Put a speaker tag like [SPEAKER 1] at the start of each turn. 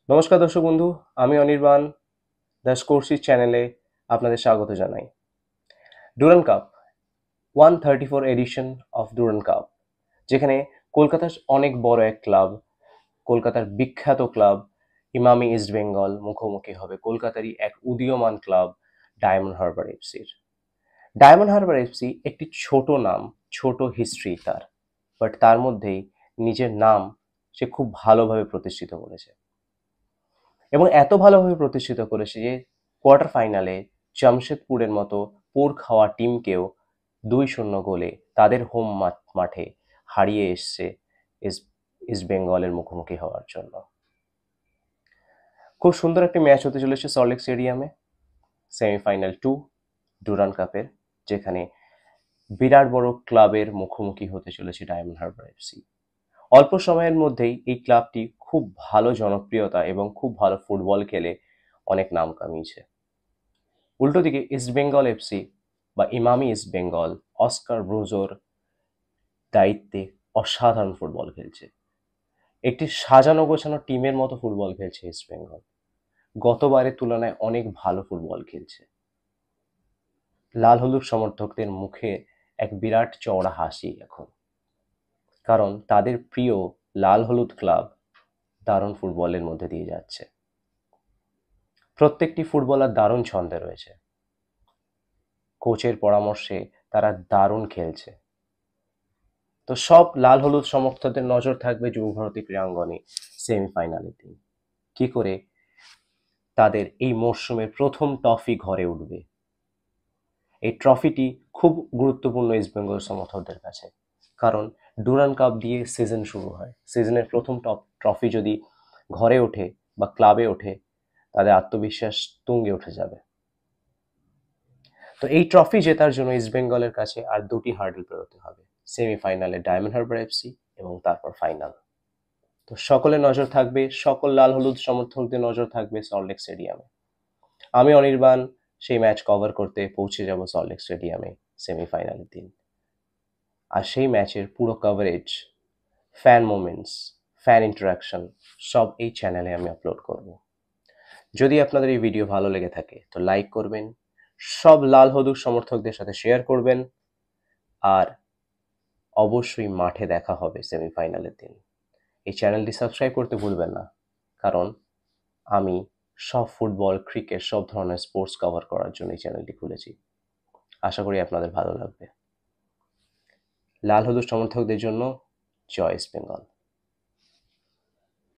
[SPEAKER 1] নমস্কার দর্শক বন্ধু, আমি অনির্বাণ দ্য স্কোরশিট চ্যানেলে আপনাদের স্বাগত জানাই। Durand cup 134 edition of Durand cup, যেখানে কলকাতার অনেক বড় এক ক্লাব, কলকাতার বিখ্যাত ক্লাব ইমামি ইস্ট বেঙ্গল মুখোমুখি হবে কলকাতারই এক উদীয়মান ক্লাব ডায়মন্ড হারবার এফসির। ডায়মন্ড হারবার এফসি একটি ছোট নাম, ছোট হিস্ট্রি তার, বাট তার মধ্যেই নিজের নাম সে খুব ভালোভাবে প্রতিষ্ঠিত করেছে এবং এত ভালোভাবে প্রতিষ্ঠিত করেছে যে কোয়ার্টার ফাইনালে জামশেদপুরের মতো পোর খাওয়া টিমকেও 2-0 গোলে তাদের হোম মাঠে হারিয়ে এসছে ইস্ট বেঙ্গলের মুখোমুখি হওয়ার জন্য। খুব সুন্দর একটি ম্যাচ হতে চলেছে সল্টলেক স্টেডিয়ামে, সেমিফাইনাল 2 ডুরান্ড কাপের, যেখানে বিরাট বড় ক্লাবের মুখোমুখি হতে চলেছে ডায়মন্ড হারবার এফসি। অল্প সময়ের মধ্যেই এই ক্লাবটি খুব ভালো জনপ্রিয়তা এবং খুব ভালো ফুটবল খেলে অনেক নাম কামিয়েছে। উল্টো দিকে ইস্ট বেঙ্গল এফসি বা ইমামি ইস্ট বেঙ্গল অস্কার ব্রুজোর দায়িত্বে অসাধারণ ফুটবল খেলছে। একটি সাজানো গোছানো টিমের মতো ফুটবল খেলছে ইস্ট বেঙ্গল, গতবারের তুলনায় অনেক ভালো ফুটবল খেলছে। লাল হলুদ সমর্থকদের মুখে এক বিরাট চওড়া হাসি এখন, কারণ তাদের প্রিয় লাল হলুদ ক্লাব দারুণ ফুটবলের মধ্যে দিয়ে যাচ্ছে। প্রত্যেকটি ফুটবলার দারুণ ছন্দে রয়েছে, কোচের পরামর্শে তারা দারুণ খেলছে। তো সব লাল হলুদ সমর্থকদের নজর থাকবে যুবভারতী ক্রীড়াঙ্গনে সেমিফাইনালের দিন, কি করে তাদের এই মরশুমের প্রথম ট্রফি ঘরে উঠবে। এই ট্রফিটি খুব গুরুত্বপূর্ণ ইস্ট বেঙ্গল সমর্থকদের কাছে, কারণ ডুরান্ড কাপ দিয়ে সিজন শুরু হয়। সিজনের প্রথম ট্রফি যদি ঘরে ওঠে বা ক্লাবে ওঠে, তাদের আত্মবিশ্বাস তুঙ্গে উঠে যাবে। তো এই ট্রফি জেতার জন্য ইস্ট বেঙ্গলের কাছে আর দুটি হার্ডেল পেরোতে হবে, সেমিফাইনালে ডায়মন্ড হারবার এফসি এবং তারপর ফাইনাল। তো সকলের নজর থাকবে, সকল লাল হলুদ সমর্থকদের নজর থাকবে সল্টলেক স্টেডিয়ামে। আমি অনির্বাণ সেই ম্যাচ কভার করতে পৌঁছে যাব সল্টলেক স্টেডিয়ামে সেমিফাইনালের দিন। আর সেই ম্যাচের পুরো coverage, fan moments, fan interaction সব এই চ্যানেলে আমি আপলোড করব। যদি আপনাদের এই ভিডিও ভালো লেগে থাকে তো লাইক করবেন, সব লাল হলুদ সমর্থকদের সাথে শেয়ার করবেন, আর অবশ্যই মাঠে দেখা হবে সেমিফাইনালের দিন। এই চ্যানেলটি সাবস্ক্রাইব করতে ভুলবেন না, কারণ আমি সব ফুটবল, ক্রিকেট, সব ধরনের স্পোর্টস কভার করার জন্য এই চ্যানেলটি খুলেছি। আশা করি আপনাদের ভালো লাগবে। লাল হলুদ সমর্থকদের জন্য জয় ইস্ট বেঙ্গল।